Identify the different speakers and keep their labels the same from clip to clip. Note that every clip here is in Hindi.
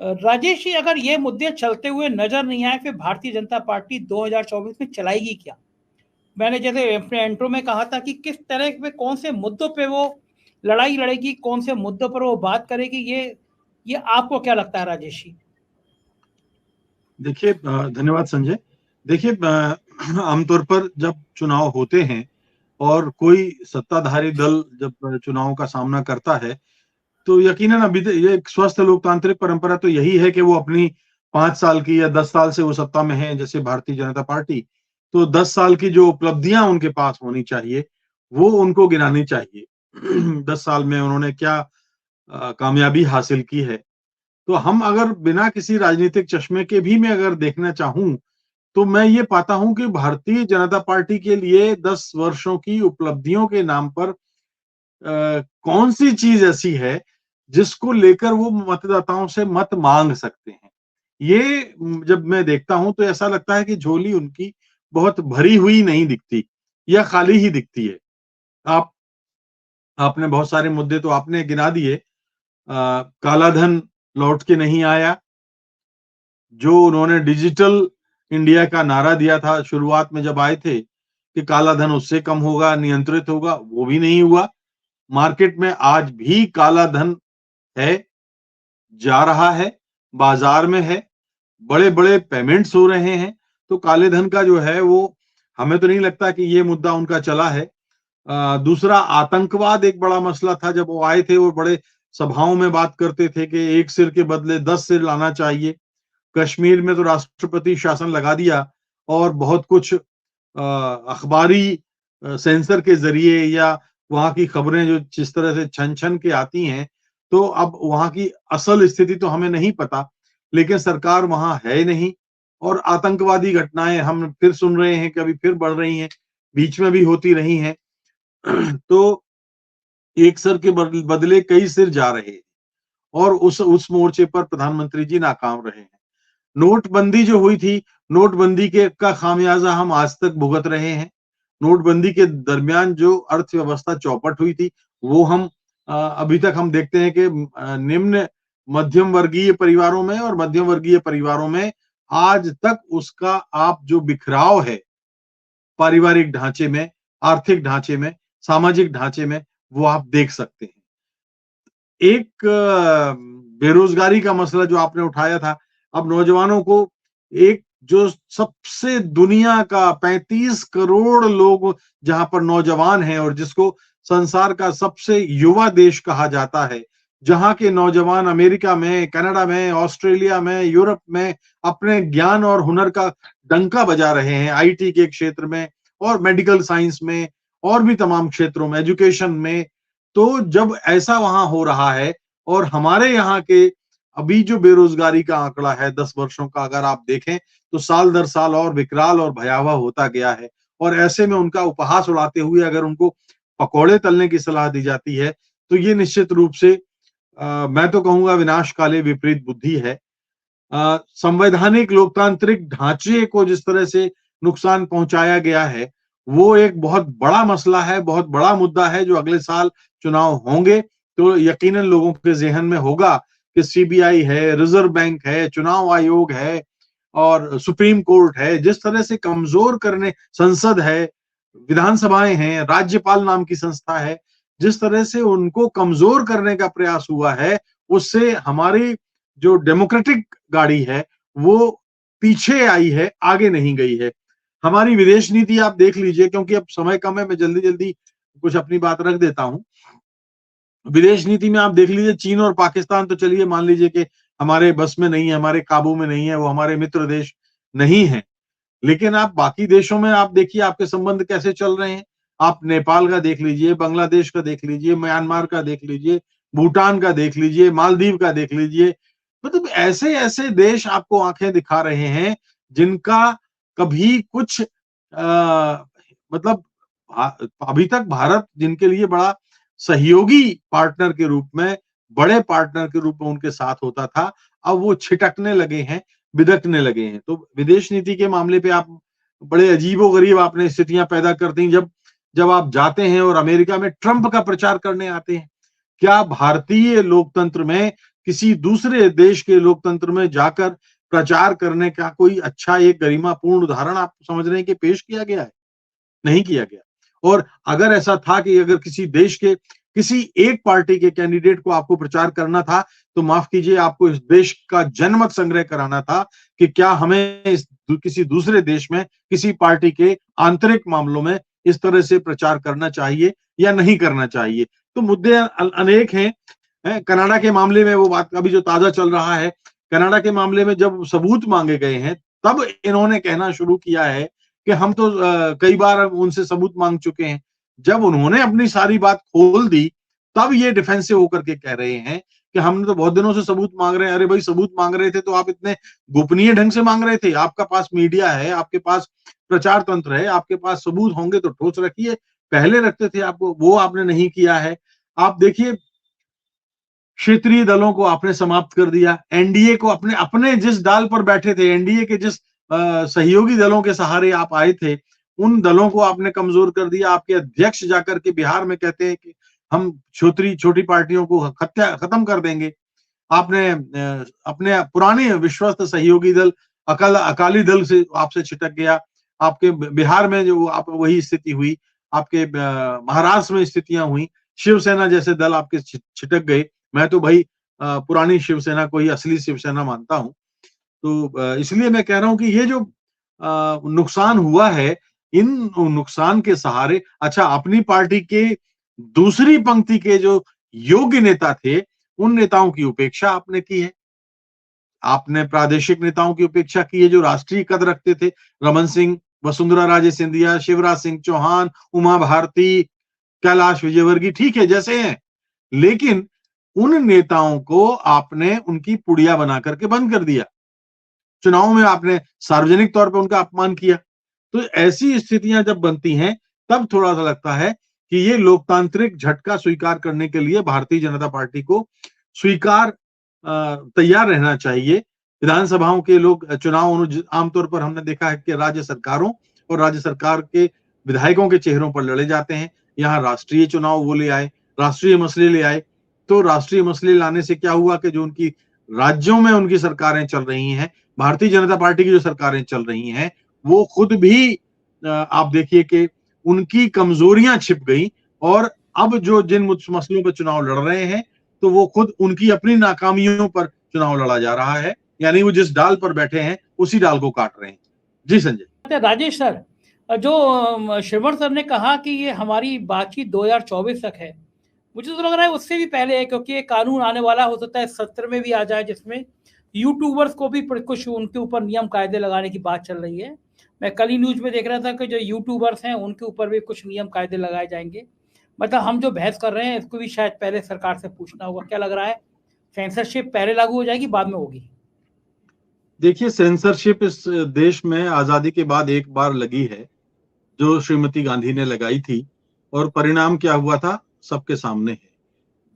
Speaker 1: राजेश जी, अगर ये मुद्दे चलते हुए नजर नहीं आए, फिर भारतीय जनता पार्टी 2024 में चलाएगी क्या? मैंने जैसे अपने इंट्रो में कहा था कि किस तरह पे, कौन से मुद्दों पे वो लड़ाई लड़ेगी, कौन से मुद्दों पर वो बात करेगी, ये आपको क्या लगता है राजेश जी?
Speaker 2: देखिए, धन्यवाद संजय। देखिए, आमतौर पर जब चुनाव होते हैं और कोई सत्ताधारी दल जब चुनाव का सामना करता है, तो यकीनन अभी ये एक स्वस्थ लोकतांत्रिक परंपरा तो यही है कि वो अपनी 5 साल की या 10 साल से वो सत्ता में है, जैसे भारतीय जनता पार्टी, तो 10 साल की जो उपलब्धियां उनके पास होनी चाहिए वो उनको गिनानी चाहिए। 10 साल में उन्होंने क्या कामयाबी हासिल की है। तो हम अगर बिना किसी राजनीतिक चश्मे के भी मैं अगर देखना चाहूं, तो मैं ये पाता हूं कि भारतीय जनता पार्टी के लिए 10 वर्षों की उपलब्धियों के नाम पर कौन सी चीज ऐसी है जिसको लेकर वो मतदाताओं से मत मांग सकते हैं। ये जब मैं देखता हूं तो ऐसा लगता है कि झोली उनकी बहुत भरी हुई नहीं दिखती या खाली ही दिखती है। आप आपने बहुत सारे मुद्दे तो आपने गिना दिए। काला धन लौट के नहीं आया। जो उन्होंने डिजिटल इंडिया का नारा दिया था शुरुआत में जब आए थे कि काला धन उससे कम होगा, नियंत्रित होगा, वो भी नहीं हुआ। मार्केट में आज भी काला धन है, जा रहा है, बाजार में है, बड़े-बड़े पेमेंट्स हो रहे हैं। तो काले धन का जो है वो हमें तो नहीं लगता कि ये मुद्दा उनका चला है। दूसरा, आतंकवाद एक बड़ा मसला था। जब वो आए थे वो बड़े सभाओं में बात करते थे कि एक सिर के बदले 10 सिर लाना चाहिए। कश्मीर में तो राष्ट्रपति शासन लगा दिया और बहुत कुछ अखबारी सेंसर के जरिए या वहां की खबरें जो जिस तरह से छन छन के आती हैं, तो अब वहां की असल स्थिति तो हमें नहीं पता, लेकिन सरकार वहां है नहीं। और आतंकवादी घटनाएं हम फिर सुन रहे हैं कि अभी फिर बढ़ रही हैं, बीच में भी होती रही हैं। तो एक सिर के बदले कई सिर जा रहे हैं और उस मोर्चे पर प्रधानमंत्री जी नाकाम रहे हैं। नोटबंदी जो हुई थी, नोटबंदी के का खामियाजा हम आज तक भुगत रहे हैं। नोटबंदी के दरमियान जो अर्थव्यवस्था चौपट हुई थी, वो हम अभी तक हम देखते हैं कि निम्न मध्यम वर्गीय परिवारों में और मध्यम वर्गीय परिवारों में आज तक उसका आप जो बिखराव है पारिवारिक ढांचे में, आर्थिक ढांचे में, सामाजिक ढांचे में, वो आप देख सकते हैं। एक बेरोजगारी का मसला जो आपने उठाया था, अब नौजवानों को एक जो सबसे दुनिया का 35 करोड़ लोग जहां पर नौजवान हैं और जिसको संसार का सबसे युवा देश कहा जाता है, जहां के नौजवान अमेरिका में, कनाडा में, ऑस्ट्रेलिया में, यूरोप में अपने ज्ञान और हुनर का डंका बजा रहे हैं, आईटी के क्षेत्र में और मेडिकल साइंस में और भी तमाम क्षेत्रों में, एजुकेशन में। तो जब ऐसा वहां हो रहा है और हमारे यहाँ के अभी जो बेरोजगारी का आंकड़ा है 10 वर्षों का अगर आप देखें, तो साल दर साल और विकराल और भयावह होता गया है। और ऐसे में उनका उपहास उड़ाते हुए अगर उनको पकौड़े तलने की सलाह दी जाती है, तो ये निश्चित रूप से मैं तो कहूंगा विनाश काले विपरीत बुद्धि है। संवैधानिक लोकतांत्रिक ढांचे को जिस तरह से नुकसान पहुंचाया गया है, वो एक बहुत बड़ा मसला है, बहुत बड़ा मुद्दा है जो अगले साल चुनाव होंगे तो यकीनन लोगों के ज़हन में होगा कि सीबीआई है, रिजर्व बैंक है, चुनाव आयोग है और सुप्रीम कोर्ट है, जिस तरह से कमजोर करने, संसद है, विधानसभाएं हैं, राज्यपाल नाम की संस्था है, जिस तरह से उनको कमजोर करने का प्रयास हुआ है, उससे हमारी जो डेमोक्रेटिक गाड़ी है वो पीछे आई है, आगे नहीं गई है। हमारी विदेश नीति आप देख लीजिए, क्योंकि अब समय कम है, मैं जल्दी जल्दी कुछ अपनी बात रख देता हूं। विदेश नीति में आप देख लीजिए, चीन और पाकिस्तान तो चलिए मान लीजिए कि हमारे बस में नहीं है, हमारे काबू में नहीं है, वो हमारे मित्र देश नहीं है। लेकिन आप बाकी देशों में आप देखिए आपके संबंध कैसे चल रहे हैं। आप नेपाल का देख लीजिए, बांग्लादेश का देख लीजिए, म्यांमार का देख लीजिए, भूटान का देख लीजिए, मालदीव का देख लीजिए। मतलब ऐसे ऐसे देश आपको आंखें दिखा रहे हैं जिनका कभी कुछ मतलब अभी तक भारत जिनके लिए बड़ा सहयोगी पार्टनर के रूप में, बड़े पार्टनर के रूप में उनके साथ होता था, अब वो छिटकने लगे हैं, बिदकने लगे हैं। तो विदेश नीति के मामले पे आप बड़े अजीबोगरीब आपने स्थितियां पैदा कर दी। जब जब आप जाते हैं और अमेरिका में ट्रंप का प्रचार करने आते हैं, क्या भारतीय लोकतंत्र में किसी दूसरे देश के लोकतंत्र में जाकर प्रचार करने का कोई अच्छा एक गरिमापूर्ण उदाहरण आप समझ रहे हैं कि पेश किया गया है? नहीं किया गया। और अगर ऐसा था कि अगर किसी देश के किसी एक पार्टी के कैंडिडेट को आपको प्रचार करना था, तो माफ कीजिए, आपको इस देश का जनमत संग्रह कराना था कि क्या हमें किसी दूसरे देश में किसी पार्टी के आंतरिक मामलों में इस तरह से प्रचार करना चाहिए या नहीं करना चाहिए। तो मुद्दे अनेक हैं। कनाडा के मामले में वो बात अभी जो ताजा चल रहा है, कनाडा के मामले में जब सबूत मांगे गए हैं, तब इन्होंने कहना शुरू किया है कि हम तो कई बार उनसे सबूत मांग चुके हैं। जब उन्होंने अपनी सारी बात खोल दी, तब ये डिफेंसिव होकर के कह रहे हैं कि हमने तो बहुत दिनों से सबूत मांग रहे हैं। अरे भाई, सबूत मांग रहे थे तो आप इतने गोपनीय ढंग से मांग रहे थे? आपका पास मीडिया है, आपके पास प्रचार तंत्र है, आपके पास सबूत होंगे तो ठोस रखिए। पहले रखते थे आपको, वो आपने नहीं किया है। आप देखिए, क्षेत्रीय दलों को आपने समाप्त कर दिया। एनडीए को अपने अपने जिस डाल पर बैठे थे, एनडीए के जिस सहयोगी दलों के सहारे आप आए थे, उन दलों को आपने कमजोर कर दिया। आपके अध्यक्ष जाकर के बिहार में कहते हैं कि हम छोटी पार्टियों को खत्म कर देंगे। आपने अपने पुराने विश्वस्त सहयोगी दल अकाली दल से आपसे छिटक गया। आपके बिहार में जो आप वही स्थिति हुई, आपके महाराष्ट्र में स्थितियां हुई, शिवसेना जैसे दल आपके छिटक गए। मैं तो भाई पुरानी शिवसेना को ही असली शिवसेना मानता हूं। तो इसलिए मैं कह रहा हूं कि ये जो नुकसान हुआ है, इन नुकसान के सहारे अच्छा अपनी पार्टी के दूसरी पंक्ति के जो योग्य नेता थे, उन नेताओं की उपेक्षा आपने की है। आपने प्रादेशिक नेताओं की उपेक्षा की है जो राष्ट्रीय कद रखते थे। रमन सिंह, वसुंधरा राजे सिंधिया, शिवराज सिंह चौहान, उमा भारती, कैलाश विजयवर्गीय, ठीक है जैसे हैं, लेकिन उन नेताओं को आपने उनकी पुड़िया बना करके बंद कर दिया। चुनाव में आपने सार्वजनिक तौर पर उनका अपमान किया। तो ऐसी स्थितियां जब बनती हैं, तब थोड़ा सा लगता है कि ये लोकतांत्रिक झटका स्वीकार करने के लिए भारतीय जनता पार्टी को स्वीकार तैयार रहना चाहिए। विधानसभाओं के लोग चुनाव आमतौर पर हमने देखा है कि राज्य सरकारों और राज्य सरकार के विधायकों के चेहरों पर लड़े जाते हैं। यहाँ राष्ट्रीय चुनाव वो ले आए, राष्ट्रीय मसले ले आए। तो राष्ट्रीय मसले लाने से क्या हुआ कि जो उनकी राज्यों में उनकी सरकारें चल रही हैं, भारतीय जनता पार्टी की जो सरकारें चल रही हैं, वो खुद भी आप देखिए कि उनकी कमजोरियां छिप गई। और अब जो जिन मसलों पर चुनाव लड़ रहे हैं, तो वो खुद उनकी अपनी नाकामियों पर चुनाव लड़ा जा रहा है। यानी वो जिस डाल पर बैठे हैं, उसी डाल को काट रहे हैं। जी संजय।
Speaker 1: राजेश सर, जो श्रीवर सर ने कहा कि ये हमारी बातचीत 2024 तक है, मुझे तो लग रहा है उससे भी पहले है, क्योंकि ये कानून आने वाला हो सकता है सत्र में भी आ जाए, जिसमें यूट्यूबर्स को भी कुछ उनके ऊपर नियम कायदे लगाने की बात चल रही है। मैं कल ही न्यूज में देख रहा था कि जो यूट्यूबर्स हैं उनके ऊपर भी कुछ नियम कायदे लगाए जाएंगे। मतलब हम जो बहस कर रहे हैं इसको भी शायद पहले सरकार से पूछना होगा। क्या लग रहा है, सेंसरशिप पहले लागू हो जाएगी, बाद में होगी?
Speaker 2: देखिए, सेंसरशिप इस देश में आजादी के बाद एक बार लगी है, जो श्रीमती गांधी ने लगाई थी, और परिणाम क्या हुआ था सबके सामने है।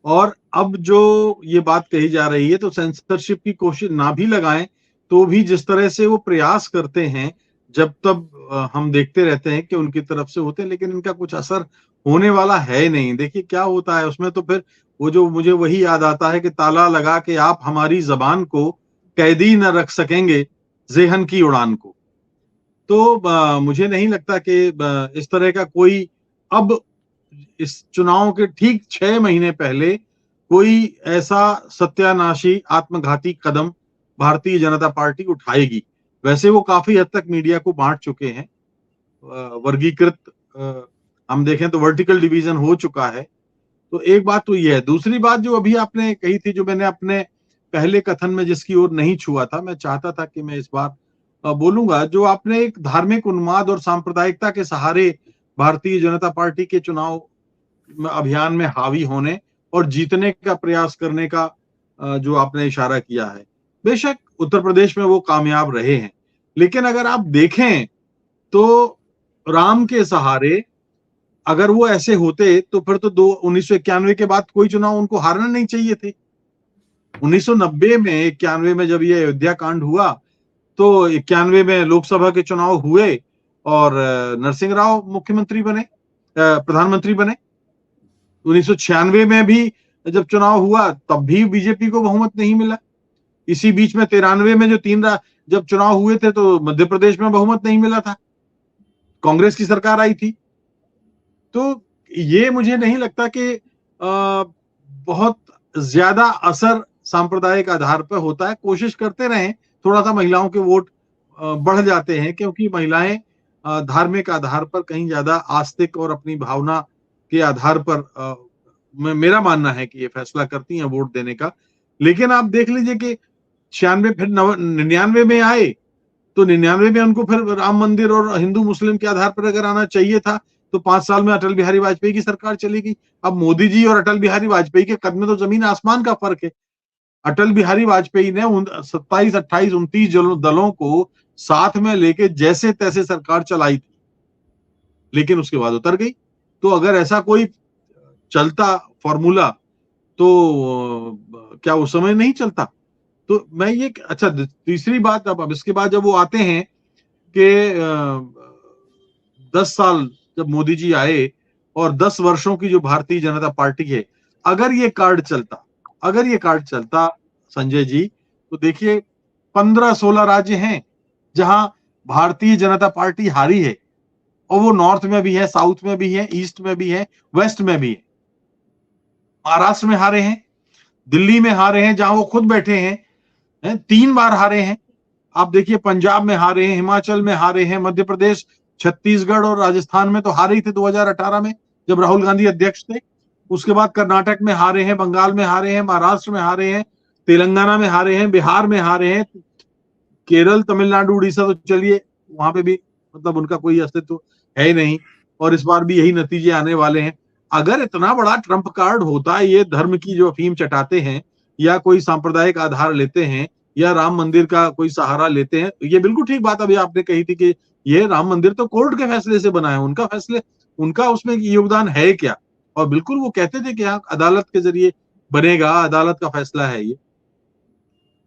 Speaker 2: और अब जो ये बात कही जा रही है, तो सेंसरशिप की कोशिश ना भी लगाएं तो भी जिस तरह से वो प्रयास करते हैं, जब तब हम देखते रहते हैं कि उनकी तरफ से होते हैं, लेकिन इनका कुछ असर होने वाला है नहीं। देखिए क्या होता है उसमें, तो फिर वो जो मुझे वही याद आता है कि ताला लगा के आप हमारी जबान को कैदी न रख सकेंगे ज़ेहन की उड़ान को। तो मुझे नहीं लगता कि इस तरह का कोई अब इस चुनाव के ठीक 6 महीने पहले कोई ऐसा सत्यानाशी आत्मघाती कदम भारतीय जनता पार्टी उठाएगी। वैसे वो काफी हद तक मीडिया को बांट चुके हैं, वर्गीकृत हम देखें तो वर्टिकल डिवीजन हो चुका है। तो एक बात तो ये है। दूसरी बात जो अभी आपने कही थी, जो मैंने अपने पहले कथन में जिसकी ओर नहीं छुआ था, मैं चाहता था कि मैं इस बार बोलूंगा, जो आपने एक धार्मिक उन्माद और सांप्रदायिकता के सहारे भारतीय जनता पार्टी के चुनाव अभियान में हावी होने और जीतने का प्रयास करने का जो आपने इशारा किया है, बेशक उत्तर प्रदेश में वो कामयाब रहे हैं, लेकिन अगर आप देखें तो राम के सहारे अगर वो ऐसे होते तो फिर तो 1991 के बाद कोई चुनाव उनको हारना नहीं चाहिए थे। 1990 में 91 में जब ये अयोध्या कांड हुआ, तो 91 में लोकसभा के चुनाव हुए और नरसिंह राव मुख्यमंत्री बने, प्रधानमंत्री बने। 1996 में भी जब चुनाव हुआ तब भी बीजेपी को बहुमत नहीं मिला। इसी बीच में 93 में जो जब चुनाव हुए थे तो मध्य प्रदेश में बहुमत नहीं मिला था, कांग्रेस की सरकार आई थी। तो ये मुझे नहीं लगता कि बहुत ज्यादा असर सांप्रदायिक आधार पर होता है। कोशिश करते रहें, थोड़ा सा महिलाओं के वोट बढ़ जाते हैं, क्योंकि महिलाएं धार्मिक आधार पर कहीं ज्यादा आस्तिक और अपनी भावना के आधार पर मेरा मानना है कि ये फैसला करती हैं वोट देने का। लेकिन आप देख लीजिए कि 96 फिर 99 में आए, तो 99 में उनको फिर राम मंदिर और हिंदू मुस्लिम के आधार पर अगर आना चाहिए था, तो 5 साल में अटल बिहारी वाजपेयी की सरकार चली गई। अब मोदी जी और अटल बिहारी वाजपेयी के कद में तो जमीन आसमान का फर्क है। अटल बिहारी वाजपेयी ने 27, 28, 29 दलों को साथ में लेके जैसे तैसे सरकार चलाई थी, लेकिन उसके बाद उतर गई। तो अगर ऐसा कोई चलता फॉर्मूला तो क्या उस समय नहीं चलता? तो मैं ये अच्छा, तीसरी बात, अब इसके बाद जब वो आते हैं कि 10 साल जब मोदी जी आए और 10 वर्षों की जो भारतीय जनता पार्टी है, अगर ये कार्ड चलता संजय जी, तो देखिए 15-16 राज्य हैं जहां भारतीय जनता पार्टी हारी है, और वो नॉर्थ में भी है, साउथ में भी है, ईस्ट में भी है, वेस्ट में भी है। महाराष्ट्र में हारे हैं, दिल्ली में हारे हैं जहां वो खुद बैठे हैं, 3 बार हारे हैं। आप देखिए पंजाब में हारे हैं, हिमाचल में हारे हैं, मध्य प्रदेश, छत्तीसगढ़ और राजस्थान में तो हारे ही थे 2018 में जब राहुल गांधी अध्यक्ष थे। उसके बाद कर्नाटक में हारे हैं, बंगाल में हारे हैं, महाराष्ट्र में हारे हैं, तेलंगाना में हारे हैं, बिहार में हारे हैं, केरल, तमिलनाडु, उड़ीसा तो चलिए वहां पे भी मतलब उनका कोई अस्तित्व है ही नहीं, और इस बार भी यही नतीजे आने वाले हैं। अगर इतना बड़ा ट्रम्प कार्ड होता है, ये धर्म की जो अफीम चटाते हैं या कोई सांप्रदायिक आधार लेते हैं या राम मंदिर का कोई सहारा लेते हैं, ये बिल्कुल ठीक बात अभी आपने कही थी कि ये राम मंदिर तो कोर्ट के फैसले से बना है, उनका उसमें योगदान है क्या? और बिल्कुल वो कहते थे कि हाँ अदालत के जरिए बनेगा, अदालत का फैसला है ये।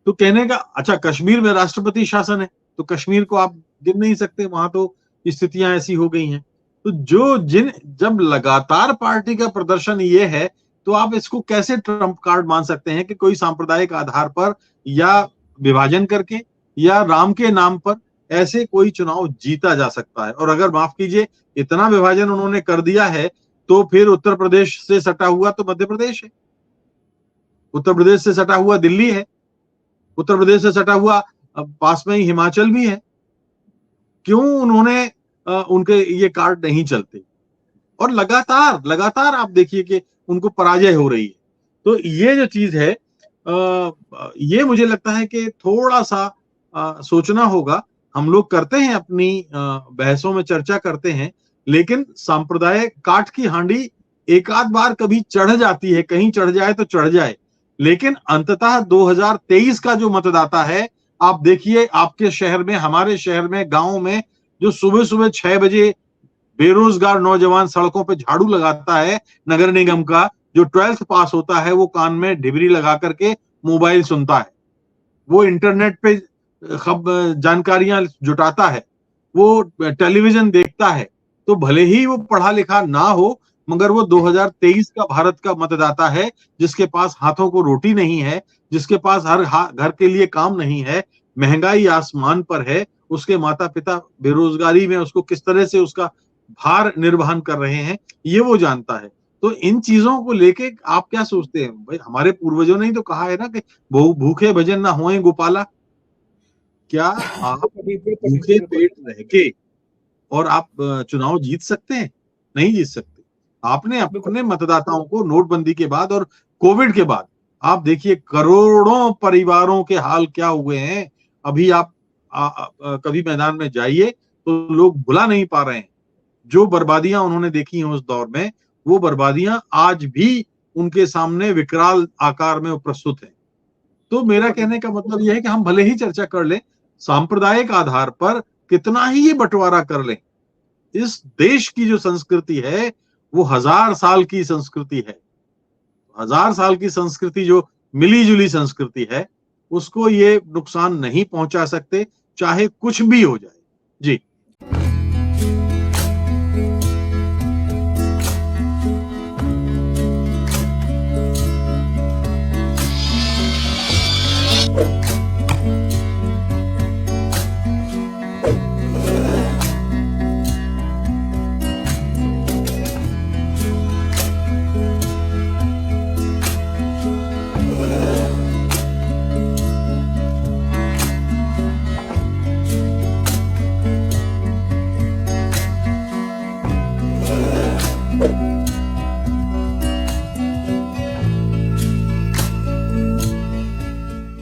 Speaker 2: तो कहने का अच्छा, कश्मीर में राष्ट्रपति शासन है तो कश्मीर को आप गिन नहीं सकते, वहां तो स्थितियां ऐसी हो गई हैं। तो जब लगातार पार्टी का प्रदर्शन ये है, तो आप इसको कैसे ट्रम्प कार्ड मान सकते हैं कि कोई सांप्रदायिक आधार पर या विभाजन करके या राम के नाम पर ऐसे कोई चुनाव जीता जा सकता है? और अगर माफ कीजिए इतना विभाजन उन्होंने कर दिया है, तो फिर उत्तर प्रदेश से सटा हुआ तो मध्य प्रदेश है, उत्तर प्रदेश से सटा हुआ दिल्ली है, उत्तर प्रदेश से सटा हुआ पास में ही हिमाचल भी है। क्यों उन्होंने उनके ये कार्ड नहीं चलते? और लगातार आप देखिए कि उनको पराजय हो रही है। तो ये जो चीज है, ये मुझे लगता है कि थोड़ा सा सोचना होगा। हम लोग करते हैं अपनी बहसों में चर्चा करते हैं, लेकिन सांप्रदायिक काठ की हांडी एक आध बार कभी चढ़ जाती है, कहीं चढ़ जाए तो चढ़ जाए, लेकिन अंततः 2023 का जो मतदाता है, आप देखिए आपके शहर में, हमारे शहर में, गांव में, जो सुबह सुबह 6 बजे बेरोजगार नौजवान सड़कों पे झाड़ू लगाता है नगर निगम का, जो 12th पास होता है, वो कान में ढिबरी लगा करके मोबाइल सुनता है, वो इंटरनेट पे जानकारियां जुटाता है, वो टेलीविजन देखता है, तो भले ही वो पढ़ा लिखा ना हो, मगर वो 2023 का भारत का मतदाता है, जिसके पास हाथों को रोटी नहीं है, जिसके पास हर घर के लिए काम नहीं है, महंगाई आसमान पर है, उसके माता पिता बेरोजगारी में उसको किस तरह से उसका भार निर्वहन कर रहे हैं, ये वो जानता है। तो इन चीजों को लेके आप क्या सोचते हैं? भाई हमारे पूर्वजों ने ही तो कहा है ना कि भूखे भजन ना होए गोपाला। क्या आप भूखे पेट रह के और आप चुनाव जीत सकते हैं? नहीं जीत सकते। आपने अपने मतदाताओं को नोटबंदी के बाद और कोविड के बाद आप देखिए करोड़ों परिवारों के हाल क्या हुए हैं। अभी आप कभी मैदान में जाइए तो लोग भुला नहीं पा रहे हैं जो बर्बादियां उन्होंने देखी हैं उस दौर में। वो बर्बादियां आज भी उनके सामने विकराल आकार में प्रस्तुत है। तो मेरा कहने का मतलब यह है कि हम भले ही चर्चा कर लें, सांप्रदायिक आधार पर कितना ही ये बंटवारा कर लें, इस देश की जो संस्कृति है वो 1000 साल की संस्कृति है। 1000 साल की संस्कृति जो मिली जुली संस्कृति है, उसको ये नुकसान नहीं पहुंचा सकते, चाहे कुछ भी हो जाए। जी।